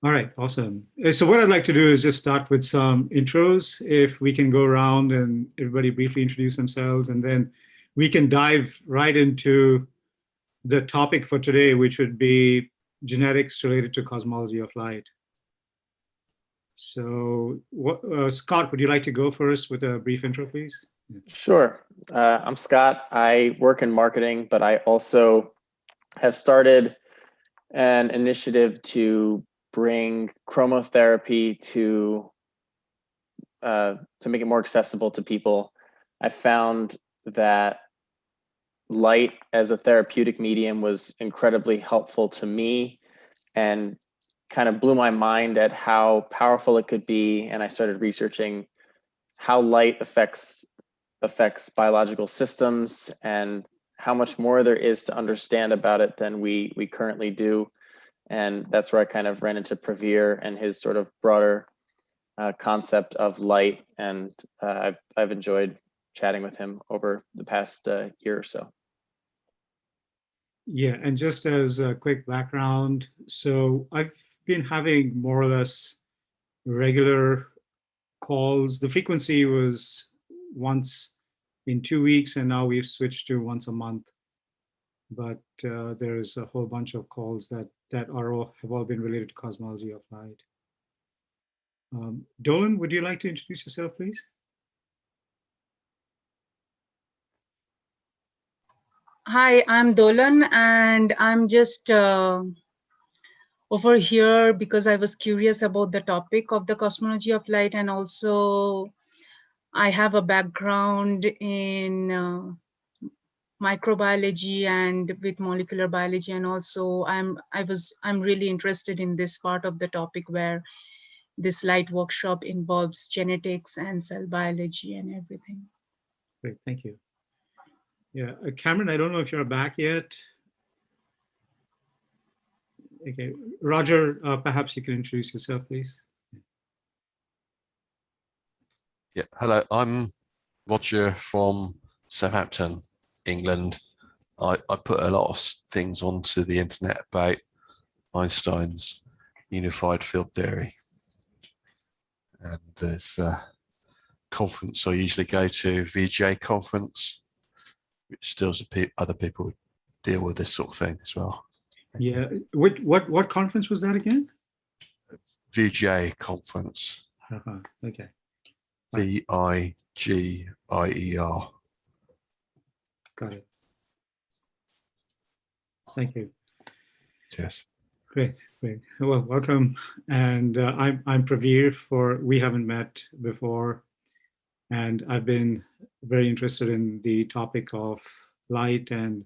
All right, awesome. So what I'd like to do is just start with some intros. If we can go around and everybody briefly introduce themselves, and then we can dive right into the topic for today, which would be genetics related to cosmology of light. So, Scott, would you like to go first with a brief intro, please? Sure. I'm Scott. I work in marketing, but I also have started an initiative to bring chromotherapy to make it more accessible to people. I found that light as a therapeutic medium was incredibly helpful to me and kind of blew my mind at how powerful it could be. And I started researching how light affects biological systems and how much more there is to understand about it than we currently do. And that's where I kind of ran into Praveer and his sort of broader concept of light. And I've enjoyed chatting with him over the past year or so. Yeah, and just as a quick background, so I've been having more or less regular calls. The frequency was once in 2 weeks, and now we've switched to once a month. But there's a whole bunch of calls that have all been related to cosmology of light. Dolan, would you like to introduce yourself, please? Hi, I'm Dolan, and I'm just over here because I was curious about the topic of the cosmology of light, and also I have a background in microbiology and with molecular biology, and also I'm really interested in this part of the topic where this light workshop involves genetics and cell biology and everything. Great, thank you. Yeah, Cameron, I don't know if you're back yet. Okay, Roger, perhaps you can introduce yourself, please. Yeah, hello, I'm Roger from Southampton, England. I put a lot of things onto the internet about Einstein's unified field theory. And there's a conference I usually go to, VJ conference, which deals with other people who deal with this sort of thing as well. Yeah, what conference was that again? VJ conference. Okay. VIGIER. Got it. Thank you. Yes. Great. Well, welcome. And I'm Praveer. We haven't met before, and I've been very interested in the topic of light, and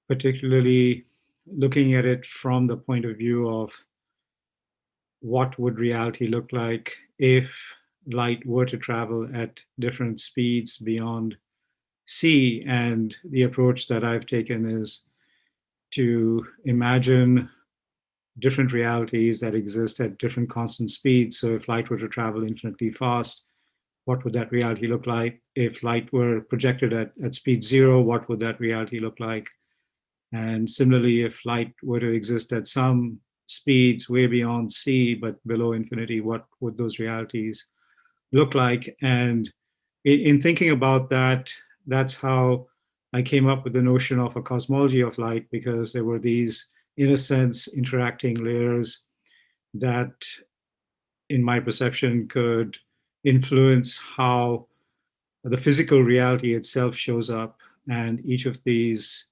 particularly looking at it from the point of view of what would reality look like if light were to travel at different speeds beyond C. And the approach that I've taken is to imagine different realities that exist at different constant speeds. So if light were to travel infinitely fast, what would that reality look like? If light were projected at speed zero, what would that reality look like? And similarly, if light were to exist at some speeds way beyond C, but below infinity, what would those realities look like? And in thinking about that, that's how I came up with the notion of a cosmology of light, because there were these, in a sense, interacting layers that, in my perception, could influence how the physical reality itself shows up. And each of these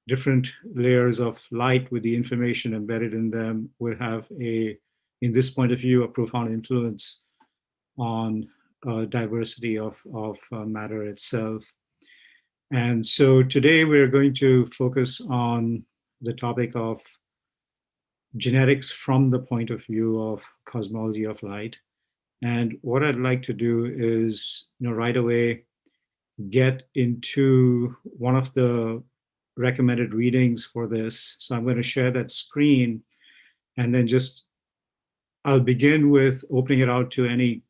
different layers of light with the information embedded in them would have in this point of view, a profound influence on diversity of matter itself. And so today we're going to focus on the topic of genetics from the point of view of cosmology of light. And what I'd like to do is, right away get into one of the recommended readings for this. So I'm going to share that screen, and then I'll begin with opening it out to any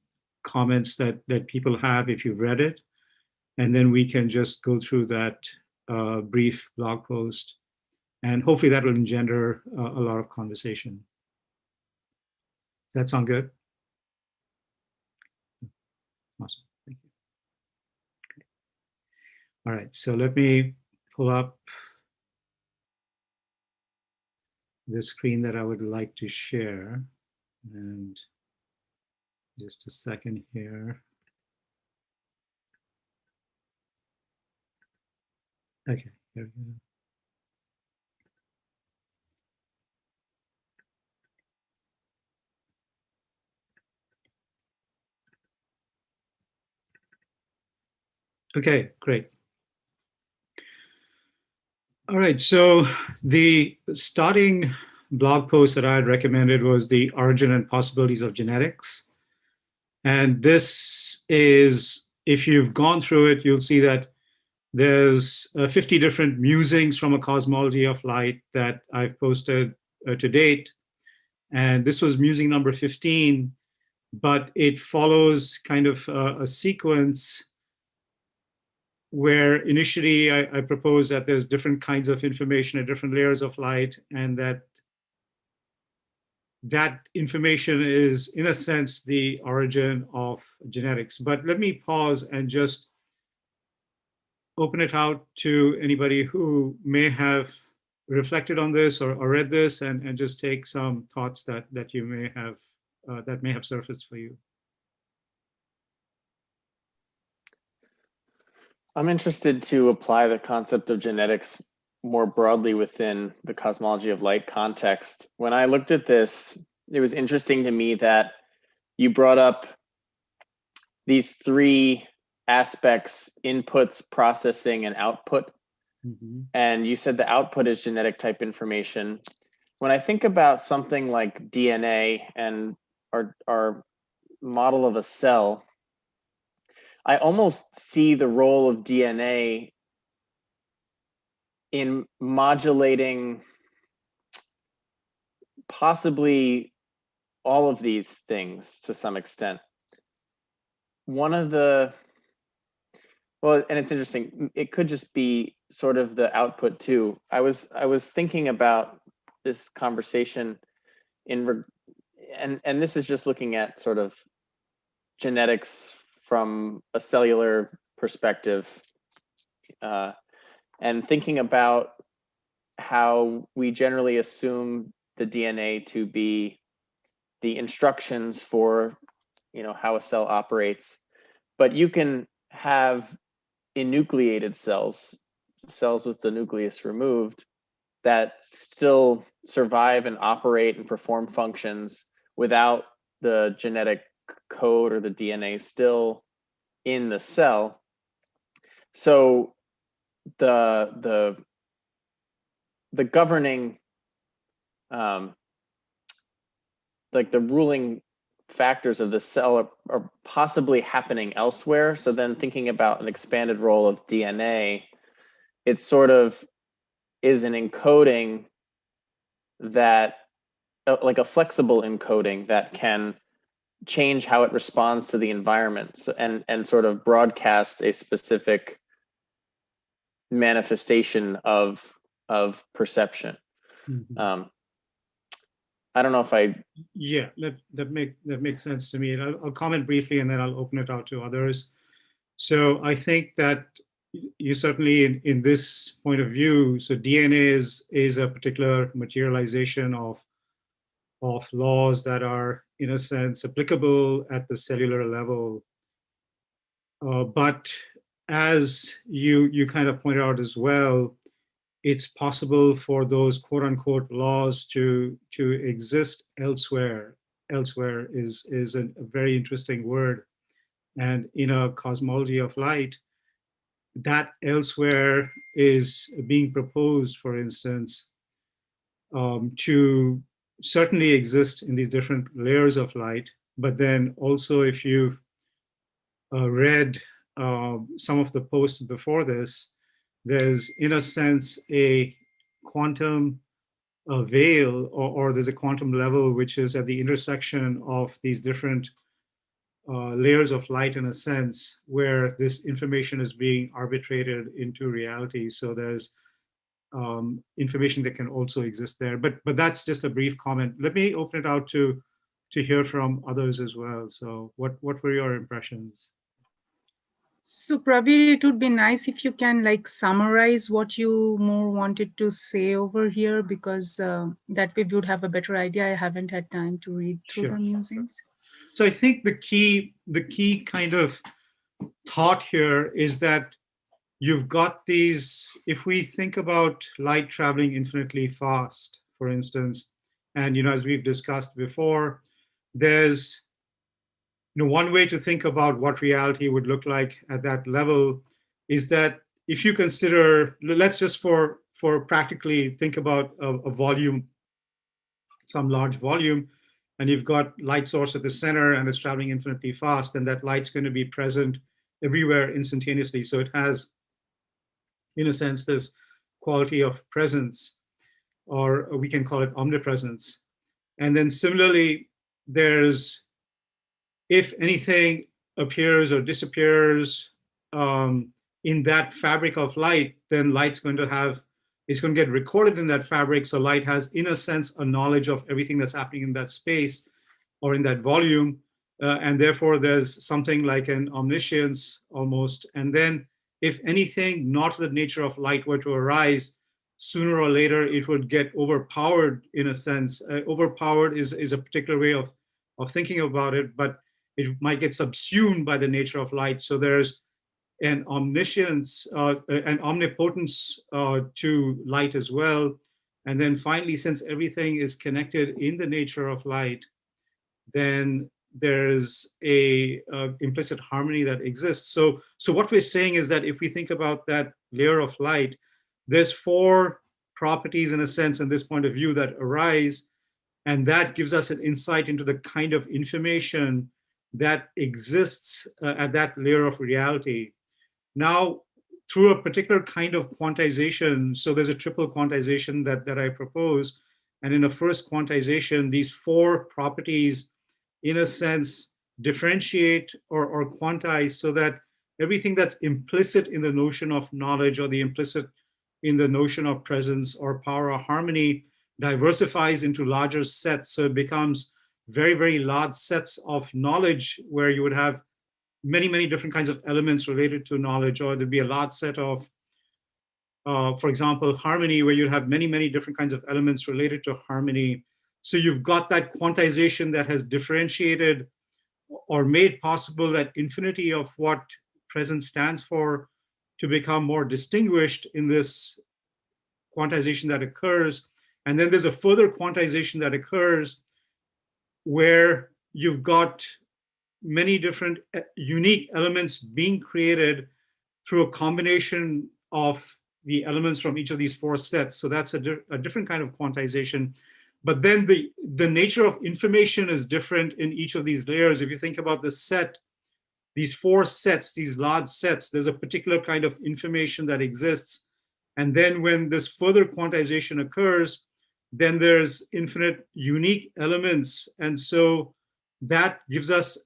comments that people have if you've read it. And then we can just go through that brief blog post. And hopefully that will engender a lot of conversation. Does that sound good? Awesome. Thank you. Okay. All right, so let me pull up the screen that I would like to share. And just a second here. Okay, here we go. Okay, great. All right, so the starting blog post that I had recommended was The Origin and Possibilities of Genetics. And this is, if you've gone through it, you'll see that there's 50 different musings from a cosmology of light that I've posted to date. And this was musing number 15, but it follows kind of a sequence where initially I propose that there's different kinds of information at different layers of light, and that information is, in a sense, the origin of genetics. But let me pause and just open it out to anybody who may have reflected on this or read this, and just take some thoughts that you may have that may have surfaced for you. I'm interested to apply the concept of genetics more broadly within the cosmology of light context. When I looked at this, it was interesting to me that you brought up these three aspects: inputs, processing, and output. Mm-hmm. And you said the output is genetic type information. When I think about something like DNA and our model of a cell, I almost see the role of DNA in modulating possibly all of these things to some extent. One of the, well, and it's interesting, it could just be sort of the output too. I was thinking about this conversation and this is just looking at sort of genetics from a cellular perspective, and thinking about how we generally assume the DNA to be the instructions for, how a cell operates. But you can have enucleated cells with the nucleus removed, that still survive and operate and perform functions without the genetic code or the DNA still in the cell. So the governing, like the ruling factors of the cell are possibly happening elsewhere. So then thinking about an expanded role of DNA, it sort of is an encoding that, like a flexible encoding that can change how it responds to the environment, so, and sort of broadcast a specific manifestation of perception. Mm-hmm. I don't know if I. Yeah, that makes sense to me. And I'll comment briefly, and then I'll open it out to others. So I think that you certainly, in this point of view, so DNA is a particular materialization of laws that are, in a sense, applicable at the cellular level. But as you kind of pointed out as well, it's possible for those quote unquote laws to exist elsewhere. Elsewhere is a very interesting word. And in a cosmology of light, that elsewhere is being proposed, for instance, to certainly exist in these different layers of light. But then also, if you've read some of the posts before this, there's, in a sense, a quantum veil, or there's a quantum level which is at the intersection of these different layers of light, in a sense, where this information is being arbitrated into reality. So there's information that can also exist there. But that's just a brief comment. Let me open it out to to hear from others as well. So what were your impressions? So Prabir, it would be nice if you can like summarize what you more wanted to say over here, because that way we would have a better idea. I haven't had time to read through Sure. the musings. So I think the key kind of thought here is that you've got these, if we think about light traveling infinitely fast, for instance, and as we've discussed before, there's one way to think about what reality would look like at that level is that if you consider, let's just for practically think about a volume, some large volume, and you've got light source at the center and it's traveling infinitely fast, and that light's going to be present everywhere instantaneously. So it has, in a sense, this quality of presence, or we can call it omnipresence. And then similarly, there's, if anything appears or disappears in that fabric of light, then light's going to have, it's going to get recorded in that fabric. So light has, in a sense, a knowledge of everything that's happening in that space or in that volume. And therefore, there's something like an omniscience almost. And then, if anything, not the nature of light were to arise, sooner or later, it would get overpowered in a sense. Overpowered is a particular way of thinking about it, but it might get subsumed by the nature of light. So there's an omniscience, an omnipotence to light as well. And then finally, since everything is connected in the nature of light, then there's a implicit harmony that exists. So what we're saying is that if we think about that layer of light, there's four properties in a sense in this point of view that arise, and that gives us an insight into the kind of information that exists at that layer of reality. Now, through a particular kind of quantization, so there's a triple quantization that I propose, and in a first quantization, these four properties, in a sense, differentiate or quantize so that everything that's implicit in the notion of knowledge or the implicit in the notion of presence or power or harmony diversifies into larger sets. So it becomes very, very large sets of knowledge where you would have many, many different kinds of elements related to knowledge, or there'd be a large set of, for example, harmony, where you'd have many, many different kinds of elements related to harmony. So you've got that quantization that has differentiated or made possible that infinity of what presence stands for to become more distinguished in this quantization that occurs. And then there's a further quantization that occurs where you've got many different unique elements being created through a combination of the elements from each of these four sets. So that's a different kind of quantization. But then the nature of information is different in each of these layers. If you think about the set, these four sets, these large sets, there's a particular kind of information that exists. And then when this further quantization occurs, then there's infinite unique elements. And so that gives us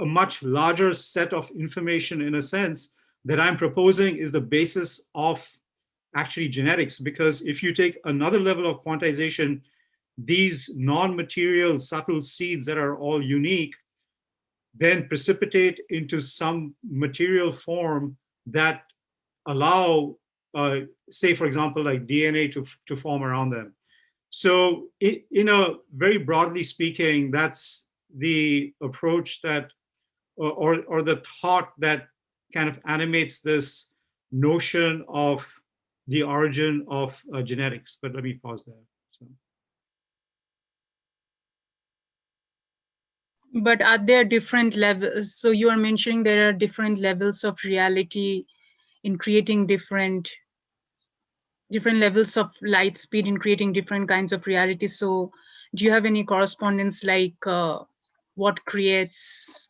a much larger set of information, in a sense, that I'm proposing is the basis of actually genetics. Because if you take another level of quantization, these non-material subtle seeds that are all unique then precipitate into some material form that allow, say, for example, like DNA to form around them. So very broadly speaking, that's the approach that, or the thought that kind of animates this notion of the origin of genetics. But let me pause there. So. But are there different levels? So you are mentioning there are different levels of reality in creating different levels of light speed in creating different kinds of reality. So do you have any correspondence, like what creates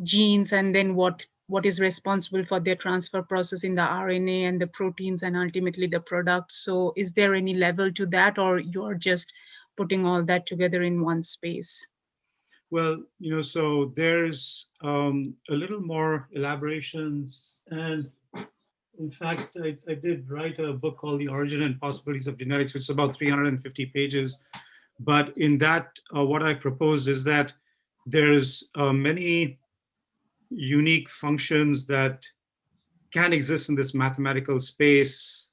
genes and then what is responsible for their transfer process in the RNA and the proteins and ultimately the product? So is there any level to that, or you're just putting all that together in one space? Well, so there's a little more elaborations. And in fact, I did write a book called The Origin and Possibilities of Genetics, which is about 350 pages, But in that, what I proposed is that there's many unique functions that can exist in this mathematical space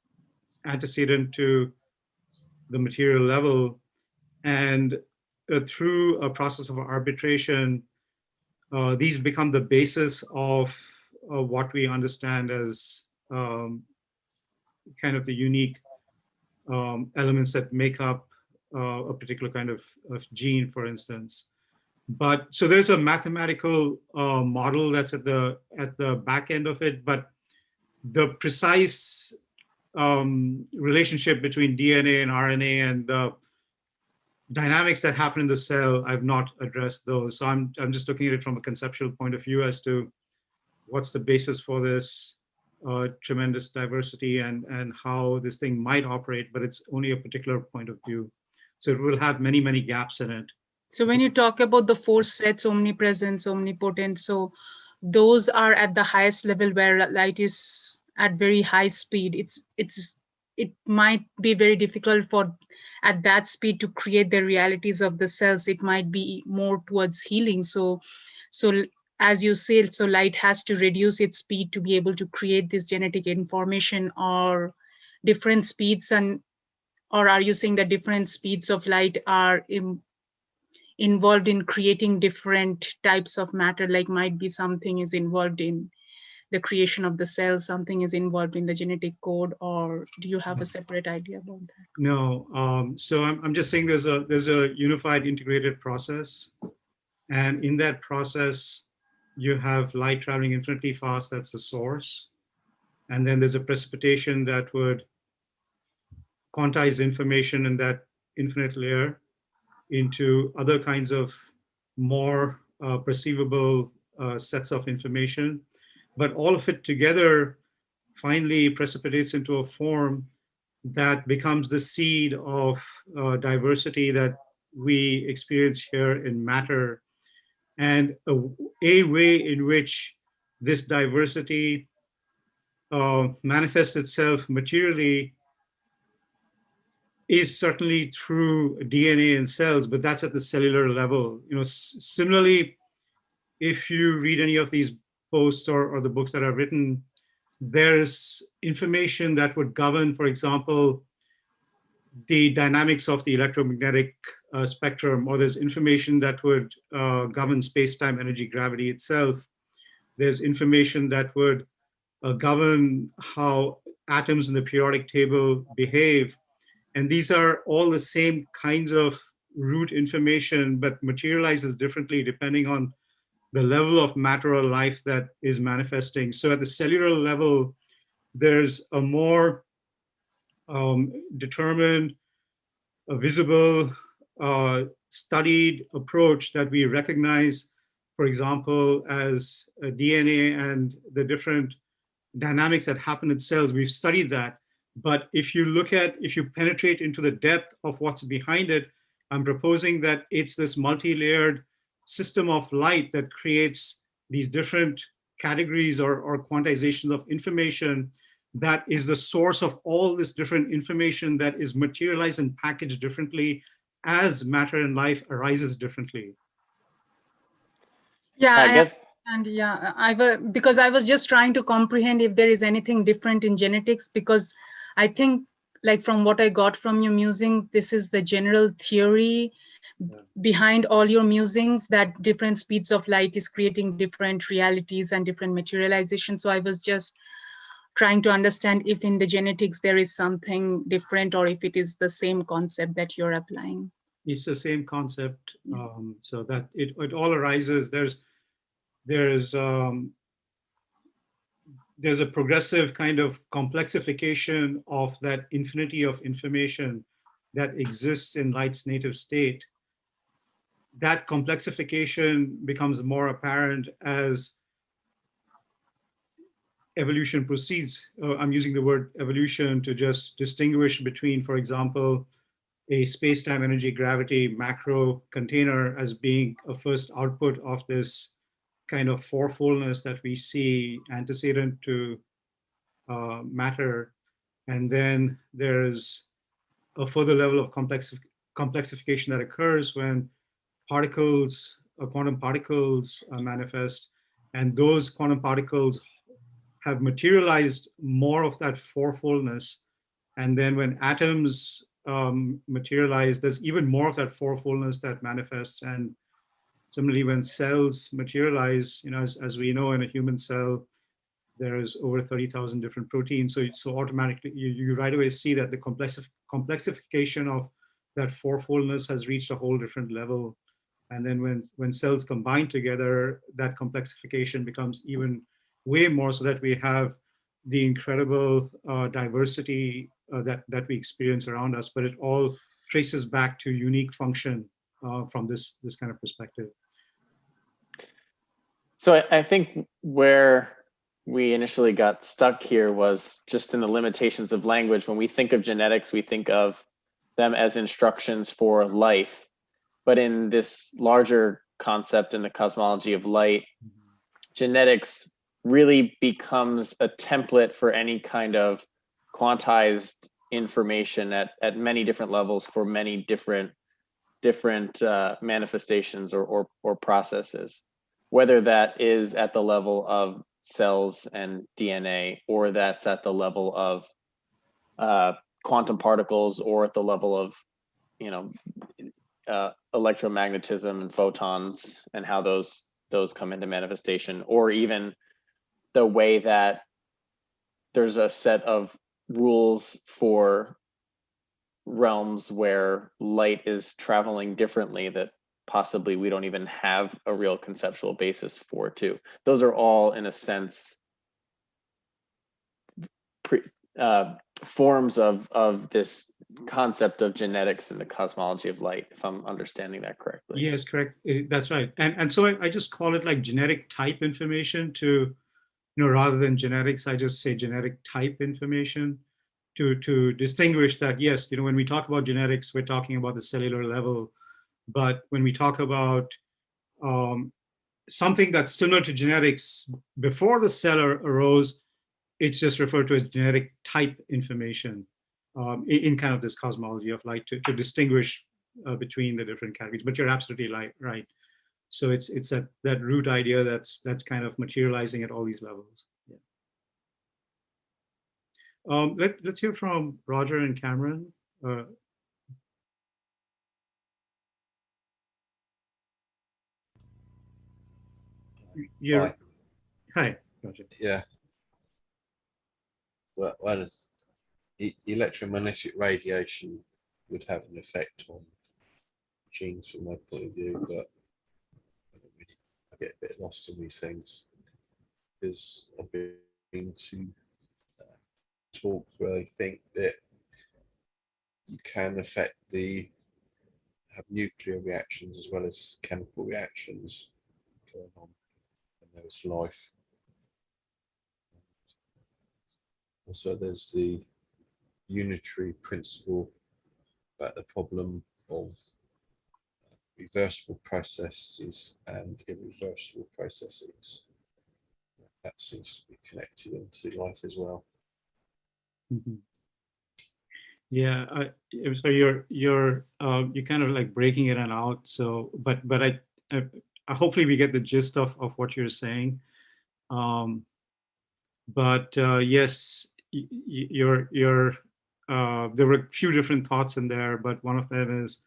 antecedent to the material level. And through a process of arbitration, these become the basis of what we understand as kind of the unique elements that make up a particular kind of gene, for instance. But so there's a mathematical model that's at the back end of it, but the precise relationship between DNA and RNA and the dynamics that happen in the cell, I've not addressed those. So I'm just looking at it from a conceptual point of view as to what's the basis for this tremendous diversity and how this thing might operate, but it's only a particular point of view. So it will have many, many gaps in it. So when you talk about the four sets, omnipresence, omnipotent, so those are at the highest level where light is at very high speed. It might be very difficult for at that speed to create the realities of the cells. It might be more towards healing. So as you said, so light has to reduce its speed to be able to create this genetic information, or different speeds, and or are you saying that different speeds of light are involved in creating different types of matter? Like might be something is involved in the creation of the cell, something is involved in the genetic code, or do you have a separate idea about that? No, so I'm just saying there's a unified integrated process, and in that process you have light traveling infinitely fast, that's the source, and then there's a precipitation that would quantize information in that infinite layer into other kinds of more perceivable sets of information. But all of it together finally precipitates into a form that becomes the seed of diversity that we experience here in matter. And a way in which this diversity manifests itself materially is certainly through DNA and cells, but that's at the cellular level. You know, similarly, if you read any of these posts or the books that are written, there's information that would govern, for example, the dynamics of the electromagnetic spectrum, or there's information that would govern space-time energy gravity itself. There's information that would govern how atoms in the periodic table behave. And these are all the same kinds of root information, but materializes differently depending on the level of matter or life that is manifesting. So at the cellular level, there's a more determined, visible, studied approach that we recognize, for example, as DNA and the different dynamics that happen in cells. We've studied that. But if you penetrate into the depth of what's behind it, I'm proposing that it's this multi-layered system of light that creates these different categories or quantizations of information that is the source of all this different information that is materialized and packaged differently as matter and life arises differently. Yeah, I guess. And yeah, because I was just trying to comprehend if there is anything different in genetics, because I think, like from what I got from your musings, this is the general theory behind all your musings, that different speeds of light is creating different realities and different materialization. So I was just trying to understand if in the genetics there is something different, or if it is the same concept that you're applying. It's the same concept, so that it all arises. There's a progressive kind of complexification of that infinity of information that exists in light's native state. That complexification becomes more apparent as evolution proceeds. I'm using the word evolution to just distinguish between, for example, a space-time energy gravity macro container as being a first output of this kind of fourfoldness that we see antecedent to matter. And then there's a further level of complexification that occurs when particles, quantum particles manifest, and those quantum particles have materialized more of that fourfoldness. And then when atoms materialize, there's even more of that fourfoldness that manifests. And similarly, when cells materialize, as we know, in a human cell, there's over 30,000 different proteins. So automatically, you right away see that the complexification of that fourfoldness has reached a whole different level. And then when cells combine together, that complexification becomes even way more, so that we have the incredible diversity that we experience around us. But it all traces back to unique function from this kind of perspective. So I think where we initially got stuck here was just in the limitations of language. When we think of genetics, we think of them as instructions for life. But in this larger concept in the cosmology of light, genetics really becomes a template for any kind of quantized information at many different levels for many different manifestations or processes, whether that is at the level of cells and DNA, or that's at the level of quantum particles, or at the level of electromagnetism and photons and how those come into manifestation, or even the way that there's a set of rules for realms where light is traveling differently that possibly we don't even have a real conceptual basis for too. Those are all, in a sense, forms of this concept of genetics and the cosmology of light, if I'm understanding that correctly. Yes, correct. That's right. And so I just call it like genetic type information to, rather than genetics, I just say genetic type information to distinguish that, yes, when we talk about genetics, we're talking about the cellular level. But when we talk about something that's similar to genetics before the cell arose, it's just referred to as genetic type information in kind of this cosmology of light to distinguish between the different categories. But you're absolutely right. So it's that root idea that's kind of materializing at all these levels. Yeah. Let's hear from Roger and Cameron. Hi, Roger. Yeah. Well, electromagnetic radiation would have an effect on genes from my point of view, but I get a bit lost in these things because I've been to talks where they think that you can have nuclear reactions as well as chemical reactions going on when there's life. Also, there's the Unitary principle about the problem of reversible processes and irreversible processes. That seems to be connected into life as well. Mm-hmm. Yeah, so you're kind of like breaking it out. So, but I hopefully we get the gist of what you're saying. But yes, there were a few different thoughts in there, but one of them is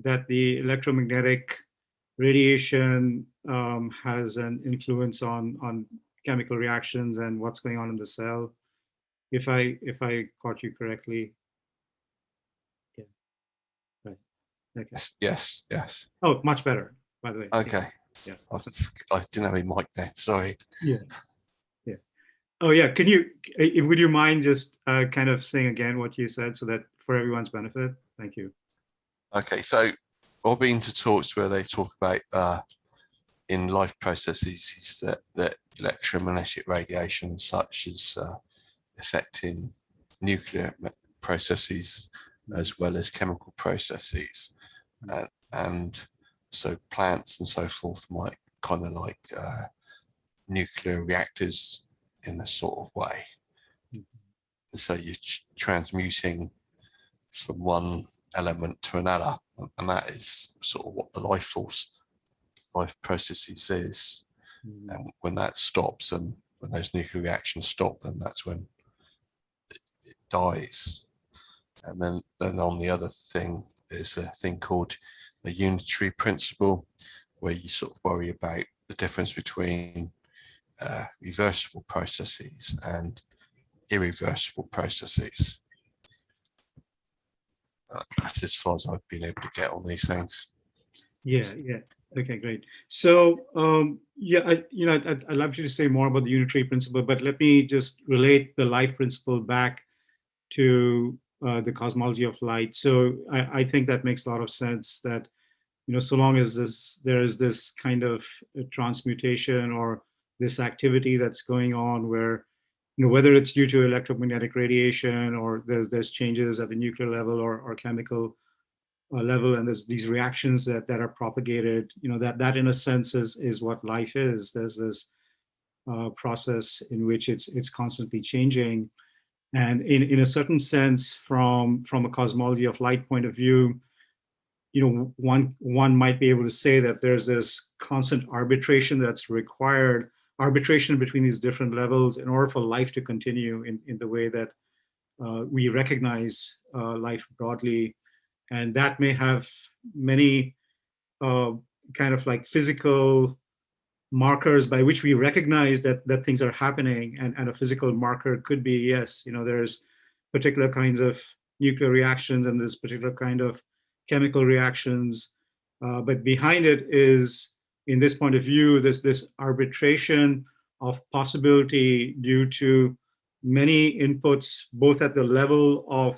that the electromagnetic radiation has an influence on chemical reactions and what's going on in the cell. If I caught you correctly. Yeah. Right. Okay. Yes. Oh, much better, by the way. Okay. Yeah. I didn't have a mic there. Sorry. Yeah. Oh yeah. Would you mind just kind of saying again what you said so that for everyone's benefit? Thank you. Okay. So I've been to talks where they talk about in life processes is that electromagnetic radiation such as affecting nuclear processes as well as chemical processes, and so plants and so forth might kind of like nuclear reactors in a sort of way. So you're transmuting from one element to another, and that is sort of what the life processes is. And when that stops, and when those nuclear reactions stop, then that's when it dies. And then on the other thing, there's a thing called the Unitary principle, where you sort of worry about the difference between reversible processes and irreversible processes. That's as far as I've been able to get on these things. Yeah, yeah. Okay, great. So, yeah, I'd love you to say more about the unitary principle, but let me just relate the life principle back to the cosmology of light. So I think that makes a lot of sense that, so long as there is this kind of transmutation or this activity that's going on where, whether it's due to electromagnetic radiation or there's changes at the nuclear level or chemical level, and there's these reactions that are propagated, that in a sense is what life is. There's this process in which it's constantly changing. And in a certain sense, from a cosmology of light point of view, one might be able to say that there's this constant arbitration that's required, arbitration between these different levels in order for life to continue in the way that we recognize life broadly. And that may have many kind of like physical markers by which we recognize that things are happening. And a physical marker could be, yes, there's particular kinds of nuclear reactions and there's particular kind of chemical reactions. But behind it is, in this point of view, this arbitration of possibility due to many inputs, both at the level of,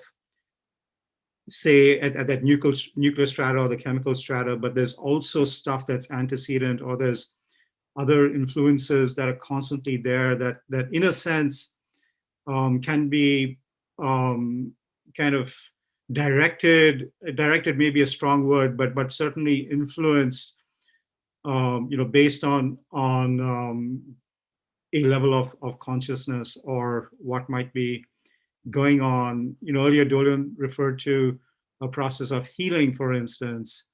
say, at that nuclear strata or the chemical strata, but there's also stuff that's antecedent, or there's other influences that are constantly there that in a sense can be kind of directed may be a strong word, but certainly influenced, based on a level of consciousness or what might be going on. Earlier Dolian referred to a process of healing, for instance,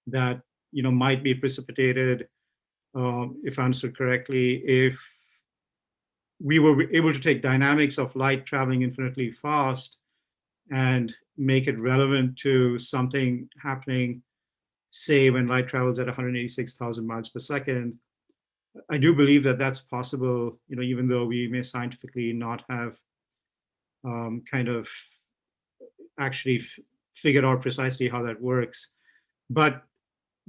that might be precipitated, if I understood correctly, if we were able to take dynamics of light traveling infinitely fast and make it relevant to something happening, say, when light travels at 186,000 miles per second. I do believe that that's possible, even though we may scientifically not have kind of actually figured out precisely how that works. But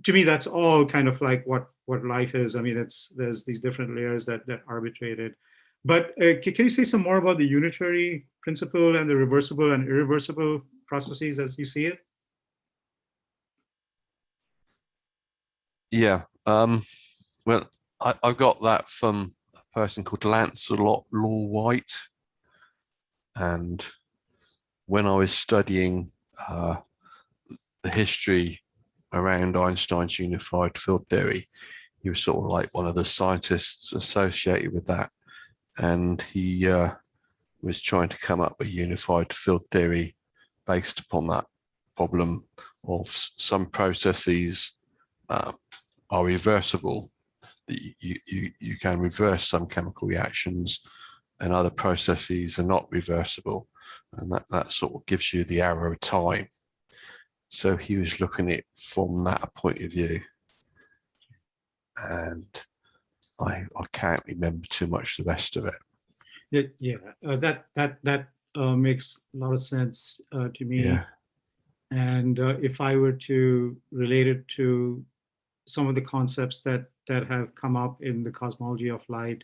to me, that's all kind of like what life is. I mean, there's these different layers that arbitrate it. But can you say some more about the unitary principle and the reversible and irreversible processes as you see it? Yeah. Well, I got that from a person called Lancelot Law White. And when I was studying the history around Einstein's unified field theory, he was sort of like one of the scientists associated with that. And he was trying to come up with unified field theory based upon that problem of some processes are reversible. You can reverse some chemical reactions, and other processes are not reversible. And that sort of gives you the arrow of time. So he was looking at it from that point of view. And I can't remember too much the rest of it. Yeah, that makes a lot of sense to me. Yeah. And if I were to relate it to some of the concepts that have come up in the cosmology of light,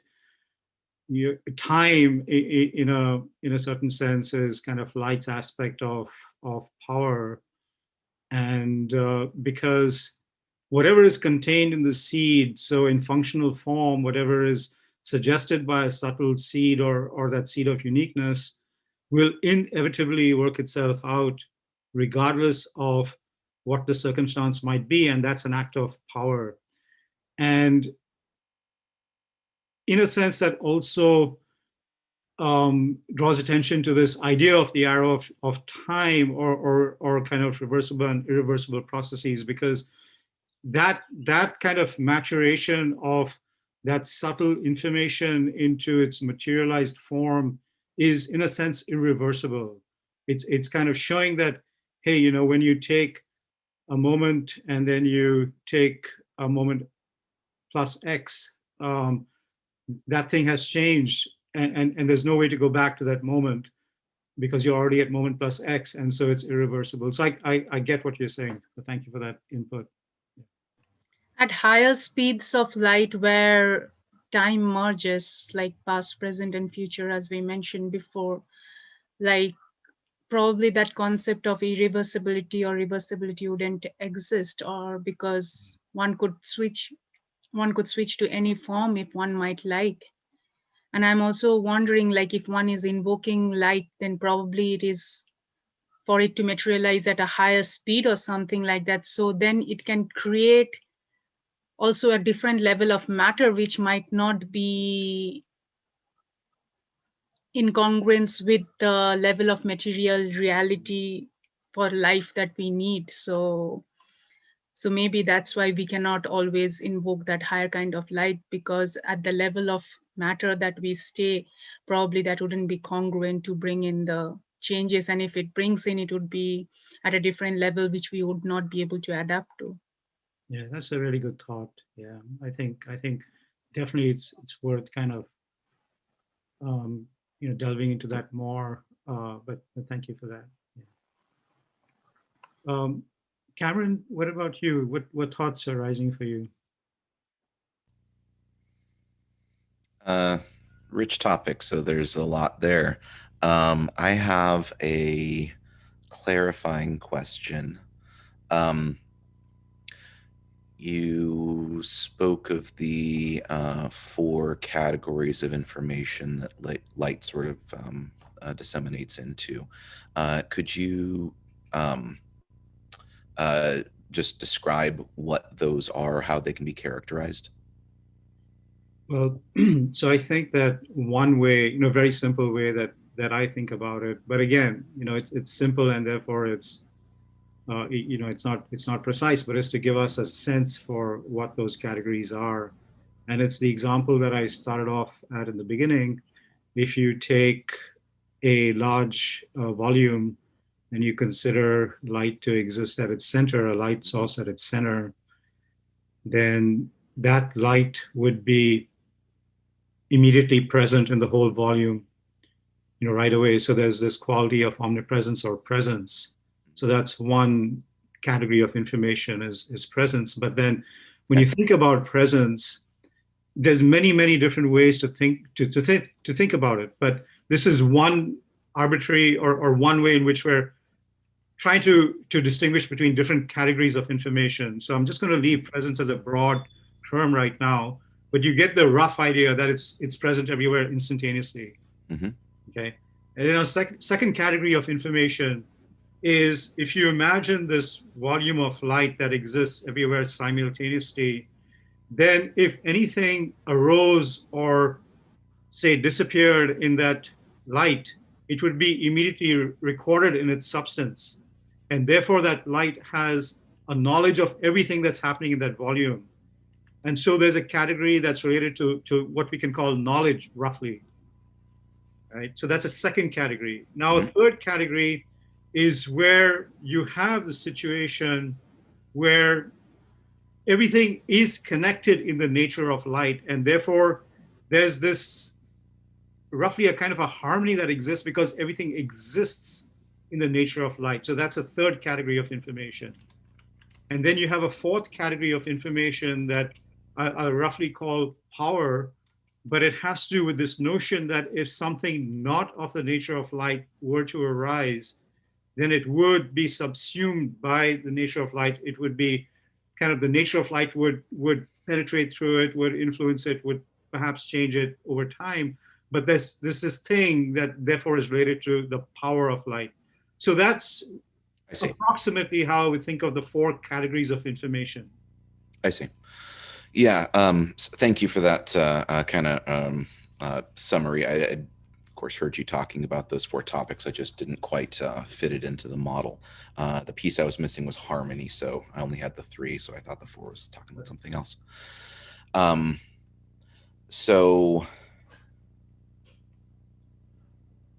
time in a certain sense is kind of light's aspect of power. And because whatever is contained in the seed, so in functional form, whatever is suggested by a subtle seed or that seed of uniqueness will inevitably work itself out regardless of what the circumstance might be. And that's an act of power. And in a sense that also draws attention to this idea of the arrow of time, or kind of reversible and irreversible processes, because that kind of maturation of that subtle information into its materialized form is, in a sense, irreversible. It's kind of showing that, hey, you know, when you take a moment and then you take a moment plus X, that thing has changed, and there's no way to go back to that moment because you're already at moment plus X, and so it's irreversible. So I get what you're saying. So thank you for that input. At higher speeds of light where time merges, like past, present, and future, as we mentioned before, like probably that concept of irreversibility or reversibility wouldn't exist, or because one could switch to any form if one might like. And I'm also wondering, like, if one is invoking light, then probably it is for it to materialize at a higher speed or something like that. So then it can create also a different level of matter, which might not be in congruence with the level of material reality for life that we need. So maybe that's why we cannot always invoke that higher kind of light, because at the level of matter that we stay, probably that wouldn't be congruent to bring in the changes. And if it brings in, it would be at a different level, which we would not be able to adapt to. Yeah, that's a really good thought. Yeah, I think definitely it's worth kind of you know, delving into that more. But thank you for that. Yeah. Cameron, what about you? What thoughts are rising for you? Rich topic, so there's a lot there. I have a clarifying question. You spoke of the 4 categories of information that light sort of disseminates into. Could you just describe what those are, how they can be characterized? Well, so I think that one way, you know, very simple way that I think about it, but again, you know, it's simple, and therefore it's you know, it's not precise, but it's to give us a sense for what those categories are. And it's the example that I started off at in the beginning. If you take a large volume and you consider light to exist at its center, a light source at its center, then that light would be immediately present in the whole volume, you know, right away. So there's this quality of omnipresence or presence. So that's one category of information is presence. But then when you think about presence, there's many different ways to think about it. But this is one arbitrary or one way in which we're trying to distinguish between different categories of information. So I'm just going to leave presence as a broad term right now, but you get the rough idea that it's present everywhere instantaneously. Mm-hmm. Okay. And then a second category of information is, if you imagine this volume of light that exists everywhere simultaneously, then if anything arose or say disappeared in that light, it would be immediately recorded in its substance. And therefore that light has a knowledge of everything that's happening in that volume. And so there's a category that's related to what we can call knowledge, roughly. Right? So that's a second category. Now, a third category is where you have the situation where everything is connected in the nature of light, and therefore there's this roughly a kind of a harmony that exists because everything exists in the nature of light. So that's a third category of information. And then you have a fourth category of information that I roughly call power, but it has to do with this notion that if something not of the nature of light were to arise, then it would be subsumed by the nature of light. It would be kind of the nature of light would penetrate through it, would influence it, would perhaps change it over time. But there's this thing that therefore is related to the power of light. So that's approximately how we think of the 4 categories of information. I see. Yeah. Thank you for that kind of summary. of course, heard you talking about those 4 topics. I just didn't quite fit it into the model. The piece I was missing was harmony, so I only had the 3, so I thought the 4 was talking about something else. So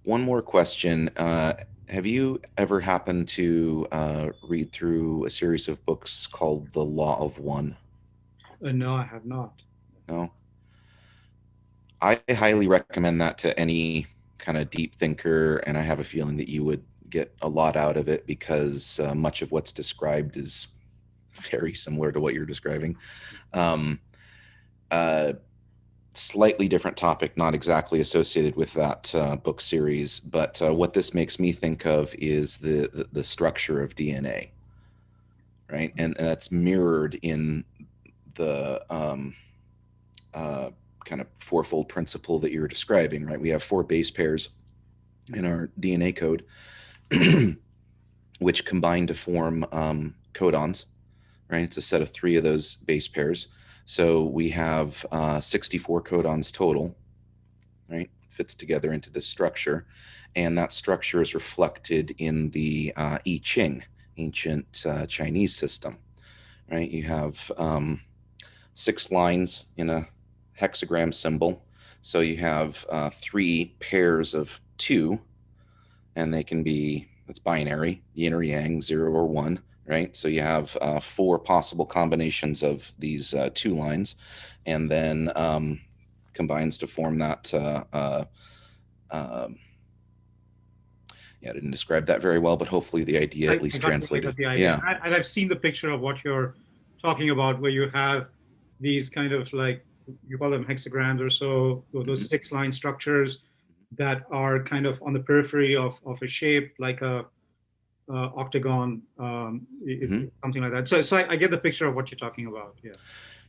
one more question. Have you ever happened to read through a series of books called The Law of One? No, I have not. No? I highly recommend that to any kind of deep thinker, and I have a feeling that you would get a lot out of it, because much of what's described is very similar to what you're describing. Slightly different topic, not exactly associated with that book series, but what this makes me think of is the structure of DNA, right? And that's mirrored in the kind of fourfold principle that you're describing, right? We have 4 base pairs in our DNA code, which combine to form codons, right? It's a set of 3 of those base pairs. So we have 64 codons total, right? Fits together into this structure. And that structure is reflected in the I Ching, ancient Chinese system, right? You have 6 lines in a hexagram symbol. So you have 3 pairs of 2, and they can be, it's binary, yin or yang, 0 or 1, right? So you have 4 possible combinations of these 2 lines, and then combines to form that. Yeah, I didn't describe that very well, but hopefully the idea at least translated. The idea. Yeah. And I've seen the picture of what you're talking about, where you have these kind of, like, you call them hexagrams or so, those 6-line structures that are kind of on the periphery of a shape, like a octagon, something like that. So I get the picture of what you're talking about. Yeah.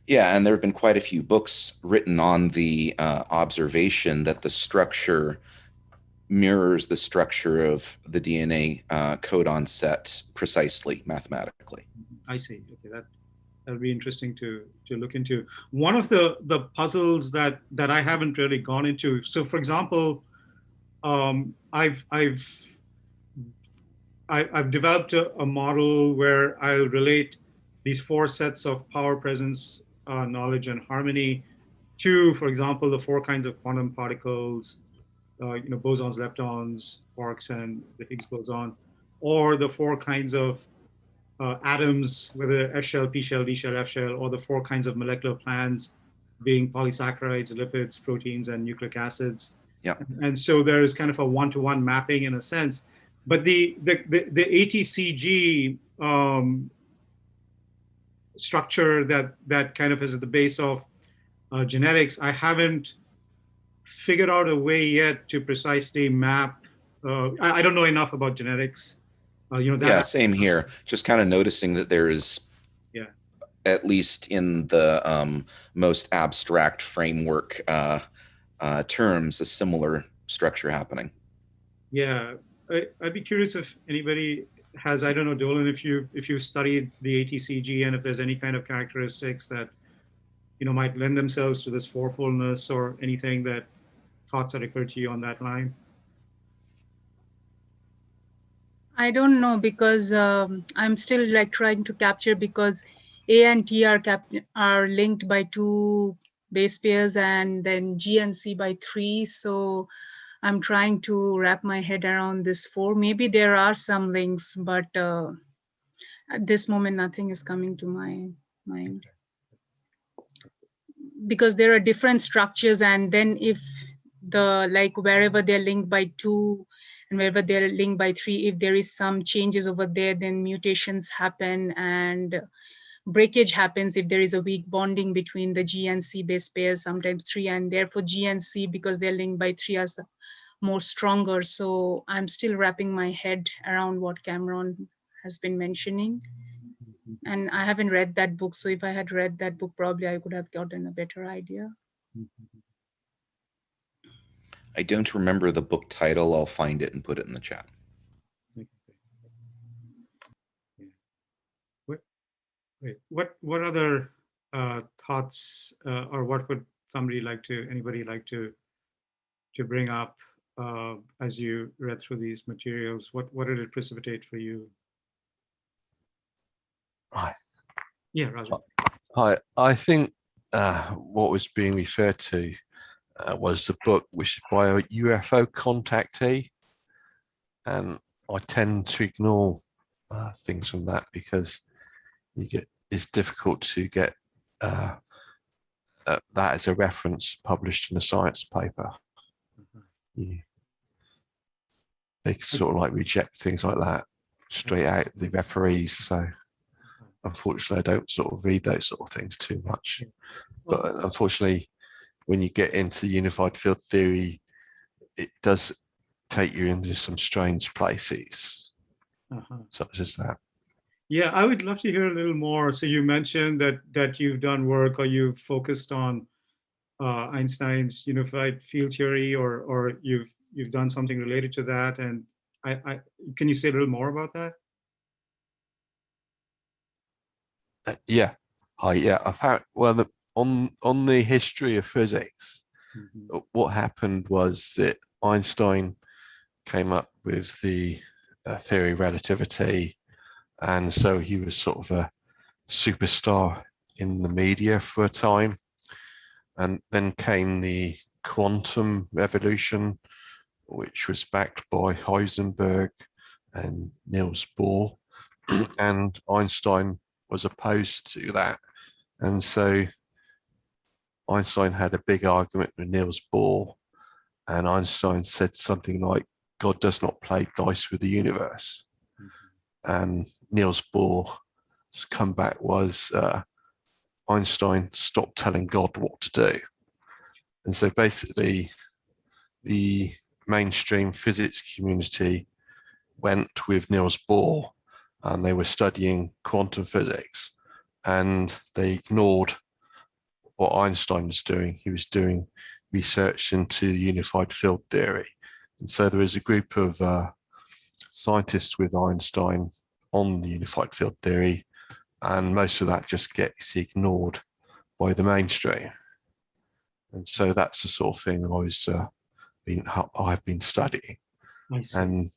Yeah, and there have been quite a few books written on the observation that the structure mirrors the structure of the DNA codon set precisely mathematically. I see. Okay, that'll be interesting to look into. One of the puzzles that I haven't really gone into. So, for example, I've developed a model where I'll relate these 4 sets of power, presence, knowledge, and harmony to, for example, the 4 kinds of quantum particles, bosons, leptons, quarks, and the Higgs boson, or the 4 kinds of atoms, whether S shell, P shell, D shell, F shell, or the 4 kinds of molecular plans, being polysaccharides, lipids, proteins, and nucleic acids. Yeah. And so there is kind of a one-to-one mapping in a sense. But the ATCG structure that kind of is at the base of genetics, I haven't figured out a way yet to precisely map. I don't know enough about genetics. Yeah, same here. Just kind of noticing that there is, at least in the most abstract framework terms, a similar structure happening. Yeah, I'd be curious if anybody has, I don't know, Dolan, if you've studied the ATCG and if there's any kind of characteristics that might lend themselves to this fourfoldness, or anything that thoughts that occur to you on that line. I don't know, because I'm still like trying to capture, because A and T are linked by 2 base pairs, and then G and C by 3. So I'm trying to wrap my head around this 4. Maybe there are some links, but at this moment, nothing is coming to my mind. Because there are different structures, and then if wherever they're linked by 2 and wherever they're linked by 3, if there is some changes over there, then mutations happen and breakage happens if there is a weak bonding between the G and C base pairs, sometimes 3, and therefore G and C, because they're linked by 3, are more stronger. So I'm still wrapping my head around what Cameron has been mentioning. And I haven't read that book, so if I had read that book, probably I could have gotten a better idea. I don't remember the book title. I'll find it and put it in the chat. What other thoughts, or what would anybody like to bring up as you read through these materials? What did it precipitate for you? Hi. Yeah, Raja. Hi. I think what was being referred to was the book, which is by a UFO contactee. And I tend to ignore things from that because it's difficult to get that as a reference published in a science paper. Yeah. They sort of like reject things like that straight out the referees. So unfortunately, I don't sort of read those sort of things too much. But unfortunately, when you get into the unified field theory, it does take you into some strange places, such as that. Yeah, I would love to hear a little more. So you mentioned that you've done work or you've focused on Einstein's unified field theory, or you've done something related to that. And I can you say a little more about that? Yeah, I found on the history of physics, what happened was that Einstein came up with the theory of relativity, and so he was sort of a superstar in the media for a time. And then came the quantum revolution, which was backed by Heisenberg and Niels Bohr, and Einstein was opposed to that. And so Einstein had a big argument with Niels Bohr, and Einstein said something like, God does not play dice with the universe. And Niels Bohr's comeback was, Einstein stopped telling God what to do. And so basically, the mainstream physics community went with Niels Bohr, and they were studying quantum physics, and they ignored what Einstein was doing. He was doing research into unified field theory. And so there was a group of scientists with Einstein on the unified field theory, and most of that just gets ignored by the mainstream. And so that's the sort of thing I've been studying. And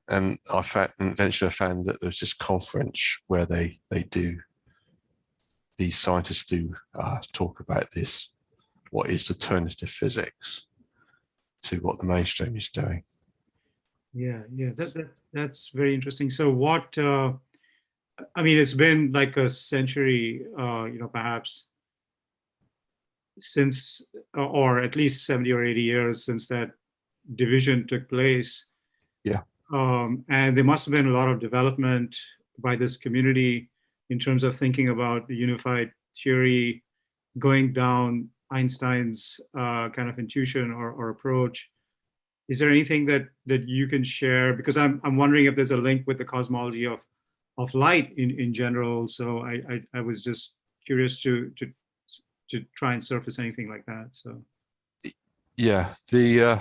eventually I found that there's this conference where these scientists do talk about this, what is alternative physics to what the mainstream is doing. Yeah, that's very interesting. So what, I mean, it's been like a century, perhaps since, or at least 70 or 80 years since that division took place. Yeah. And there must have been a lot of development by this community in terms of thinking about the unified theory, going down Einstein's kind of intuition or approach. Is there anything that you can share? Because I'm wondering if there's a link with the cosmology of light in general. So I was just curious to try and surface anything like that. So yeah, there's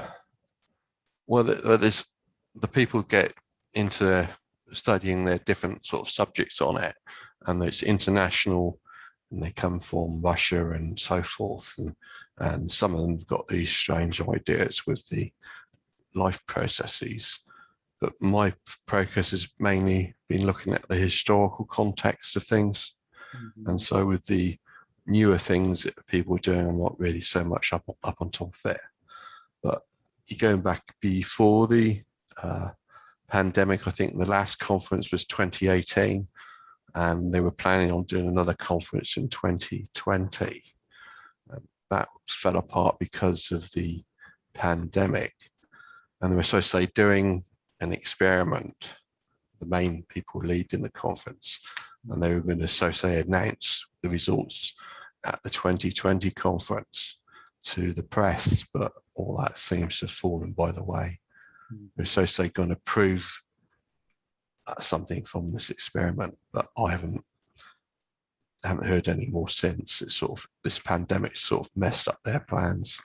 the people get into studying their different sort of subjects on it, and it's international, and they come from Russia and so forth, and some of them have got these strange ideas with the life processes. But my focus has mainly been looking at the historical context of things. And so with the newer things that people are doing, I'm not really so much up on top of it. But you're going back before the pandemic, I think the last conference was 2018, and they were planning on doing another conference in 2020. That fell apart because of the pandemic. And they were supposed to say doing an experiment, the main people leading the conference, and they were going to announce the results at the 2020 conference to the press, but all that seems to have fallen by the way. They're going to prove something from this experiment, but I haven't heard any more since. It's sort of, this pandemic sort of messed up their plans.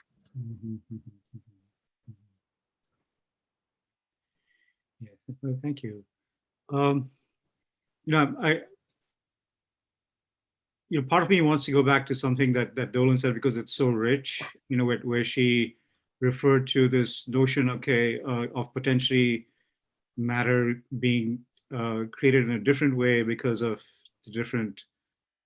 Yeah, thank you. Part of me wants to go back to something that Dolan said, because it's so rich, where she referred to this notion, okay, of potentially matter being created in a different way because of the different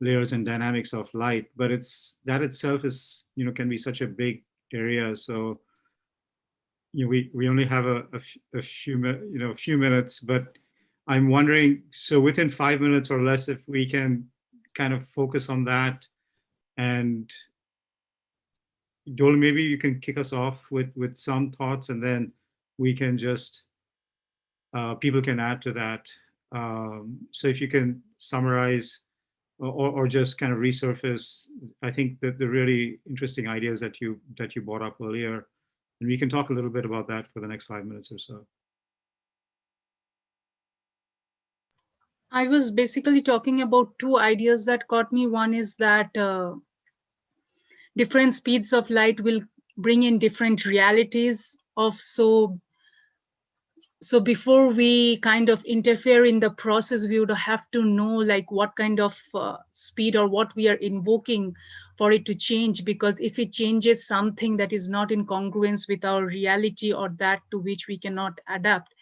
layers and dynamics of light. But it's that itself is, can be such a big area. So we only have a few minutes, but I'm wondering, so within 5 minutes or less, if we can kind of focus on that. And Dole, maybe you can kick us off with some thoughts, and then we can just people can add to that. So if you can summarize or just kind of resurface, I think that the really interesting ideas that you brought up earlier, and we can talk a little bit about that for the next 5 minutes or so. I was basically talking about two ideas that caught me. One is that different speeds of light will bring in different realities of so before we kind of interfere in the process, we would have to know like what kind of speed or what we are invoking for it to change, because if it changes something that is not in congruence with our reality or that to which we cannot adapt,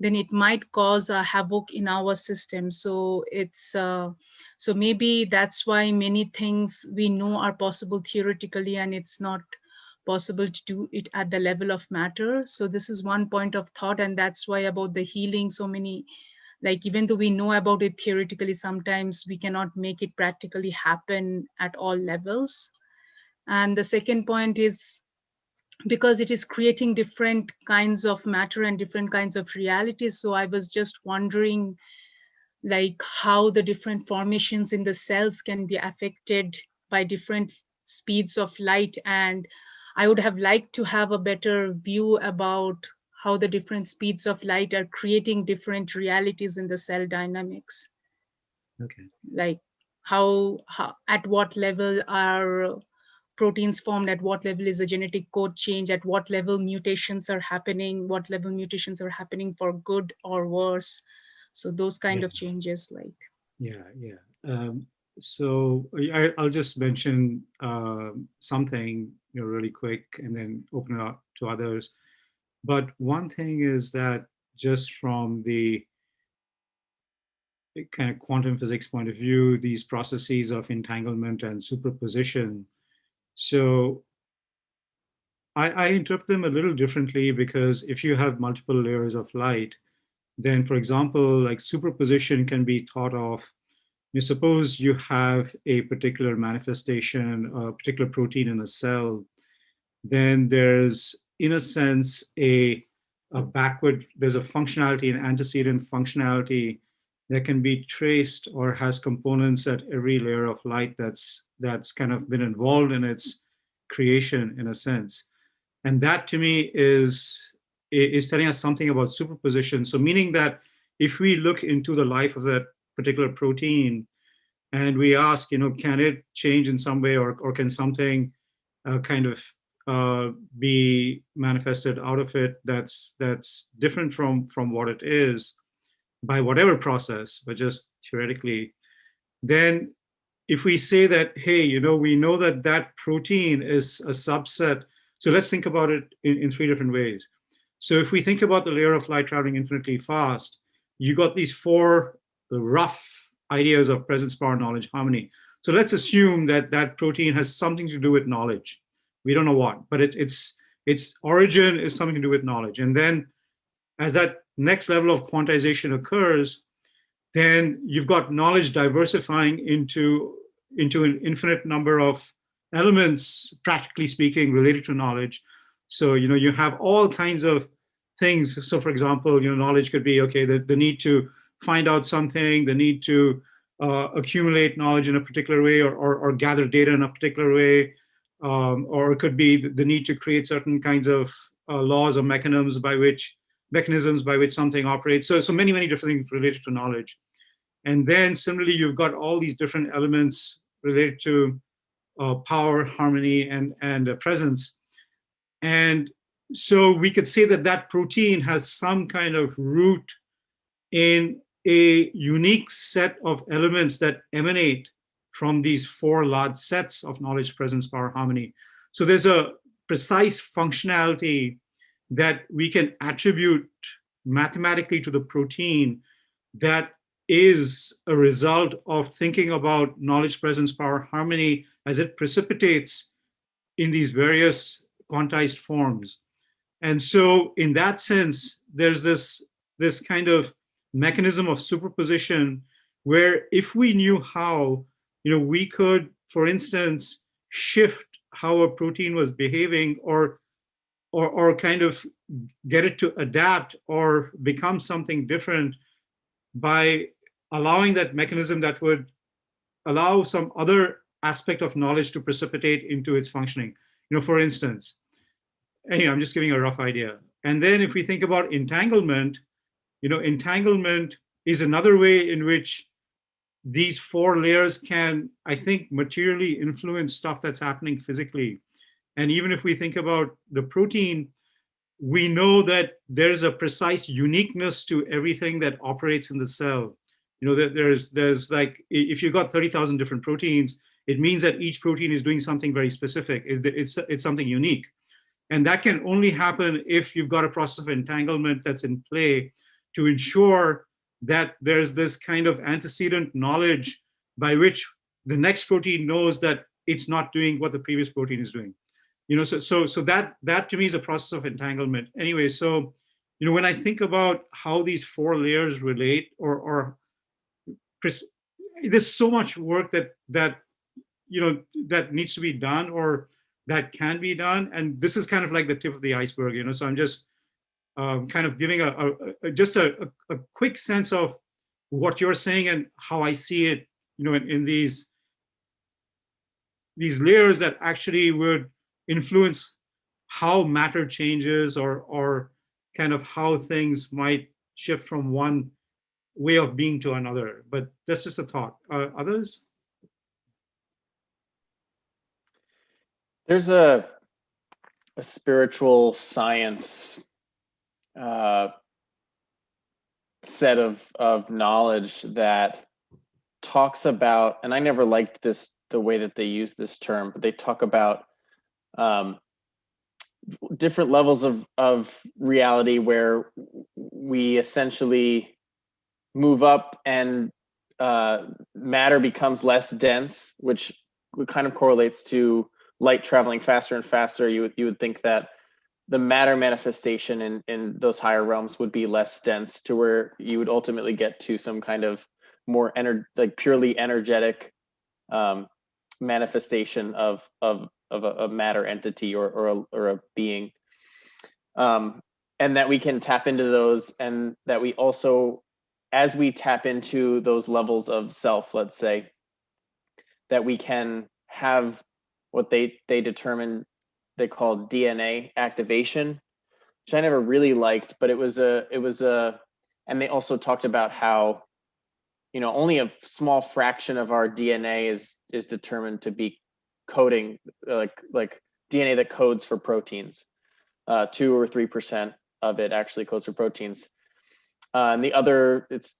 then it might cause a havoc in our system. So it's so maybe that's why many things we know are possible theoretically, and it's not possible to do it at the level of matter. So this is one point of thought, and that's why about the healing, so many, like even though we know about it theoretically, sometimes we cannot make it practically happen at all levels. And the second point is because it is creating different kinds of matter and different kinds of realities. So I was just wondering like how the different formations in the cells can be affected by different speeds of light. And I would have liked to have a better view about how the different speeds of light are creating different realities in the cell dynamics. Okay. Like how at what level are proteins formed, at what level is a genetic code change, at what level mutations are happening, what level mutations are happening for good or worse. So those kind of changes, like. Yeah. So I'll just mention something really quick, and then open it up to others. But one thing is that just from the kind of quantum physics point of view, these processes of entanglement and superposition. So I interpret them a little differently, because if you have multiple layers of light, then, for example, like superposition can be thought of. You suppose you have a particular manifestation, a particular protein in a cell, then there's, in a sense, there's a functionality, an antecedent functionality that can be traced or has components at every layer of light that's kind of been involved in its creation, in a sense. And that to me is telling us something about superposition. So meaning that if we look into the life of that particular protein and we ask, can it change in some way, or can something kind of be manifested out of it that's different from what it is by whatever process, but just theoretically, then if we say that, hey, we know that that protein is a subset. So let's think about it in three different ways. So if we think about the layer of light traveling infinitely fast, you got these four rough ideas of presence, power, knowledge, harmony. So let's assume that that protein has something to do with knowledge. We don't know what, but its origin is something to do with knowledge. And then as that next level of quantization occurs, then you've got knowledge diversifying into an infinite number of elements, practically speaking, related to knowledge. So, you have all kinds of things. So, for example, knowledge could be, okay, the need to find out something, the need to accumulate knowledge in a particular way, or gather data in a particular way, or it could be the need to create certain kinds of laws or mechanisms by which something operates. So many different things related to knowledge. And then similarly, you've got all these different elements related to power, harmony, and presence. And so we could say that that protein has some kind of root in a unique set of elements that emanate from these four large sets of knowledge, presence, power, harmony. So there's a precise functionality that we can attribute mathematically to the protein that is a result of thinking about knowledge, presence, power, harmony as it precipitates in these various quantized forms. And so in that sense, there's this kind of mechanism of superposition where if we knew how, we could, for instance, shift how a protein was behaving or kind of get it to adapt or become something different by allowing that mechanism that would allow some other aspect of knowledge to precipitate into its functioning. For instance, anyway, I'm just giving a rough idea. And then if we think about entanglement, entanglement is another way in which these 4 layers can, I think, materially influence stuff that's happening physically. And even if we think about the protein, we know that there's a precise uniqueness to everything that operates in the cell. That there's like, if you've got 30,000 different proteins, it means that each protein is doing something very specific. It's something unique. And that can only happen if you've got a process of entanglement that's in play to ensure that there's this kind of antecedent knowledge by which the next protein knows that it's not doing what the previous protein is doing. So that to me is a process of entanglement. Anyway, so when I think about how these 4 layers relate, or there's so much work that needs to be done or that can be done, and this is kind of like the tip of the iceberg. So I'm just kind of giving a quick sense of what you're saying and how I see it, in these layers that actually would influence how matter changes or kind of how things might shift from one way of being to another. But that's just a thought. Others? There's a spiritual science set of knowledge that talks about, and I never liked the way that they use this term, but they talk about different levels of reality where we essentially move up and matter becomes less dense, which kind of correlates to light traveling faster and faster. You would think that the matter manifestation in those higher realms would be less dense, to where you would ultimately get to some kind of more purely energetic manifestation of a matter entity or a being, and that we can tap into those, and that we also, as we tap into those levels of self, let's say, that we can have what they determine they call DNA activation, which I never really liked, but it was a, and they also talked about how, only a small fraction of our DNA is determined to be coding, like DNA that codes for proteins. 2 or 3% of it actually codes for proteins. And the other, it's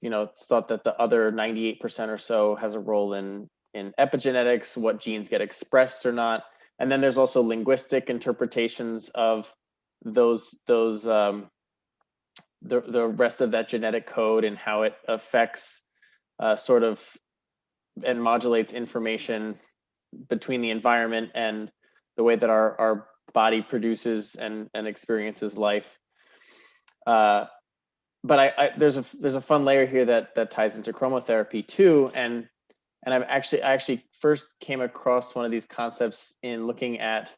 thought that the other 98% or so has a role in epigenetics, what genes get expressed or not. And then there's also linguistic interpretations of the rest of that genetic code and how it affects sort of and modulates information between the environment and the way that our body produces and experiences life. But there's a fun layer here that ties into chromotherapy too, and I actually first came across one of these concepts in looking at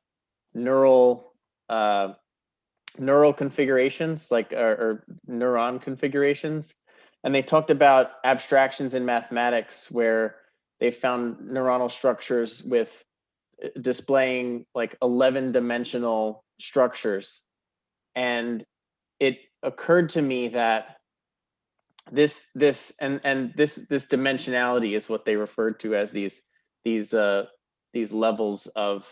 neural configurations, or neuron configurations, and they talked about abstractions in mathematics where they found neuronal structures with displaying like 11-dimensional structures, and it occurred to me that this dimensionality is what they referred to as these levels of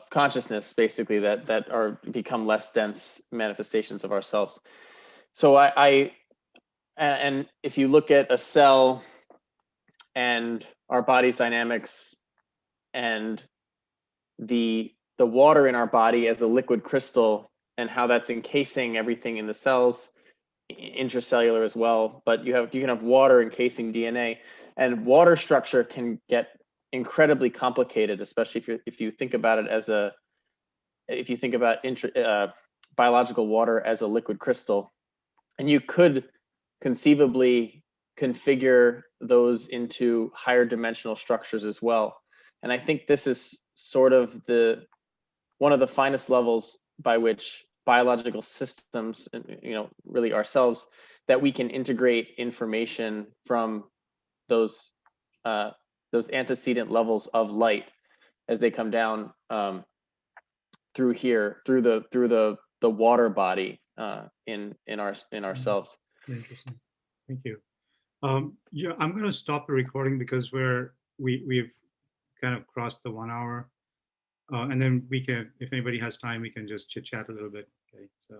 consciousness, basically, that are become less dense manifestations of ourselves. So and if you look at a cell and our body's dynamics and the water in our body as a liquid crystal and how that's encasing everything in the cells, intracellular as well. But you can have water encasing DNA, and water structure can get incredibly complicated, especially if you think about it as biological water as a liquid crystal, and you could conceivably configure those into higher dimensional structures as well. And I think this is sort of one of the finest levels by which biological systems, really ourselves, that we can integrate information from those antecedent levels of light as they come down through the water body in our cells. Interesting. Thank you. Yeah, I'm going to stop the recording because we've kind of crossed the 1 hour, and then we can, if anybody has time, we can just chit chat a little bit. Okay, so.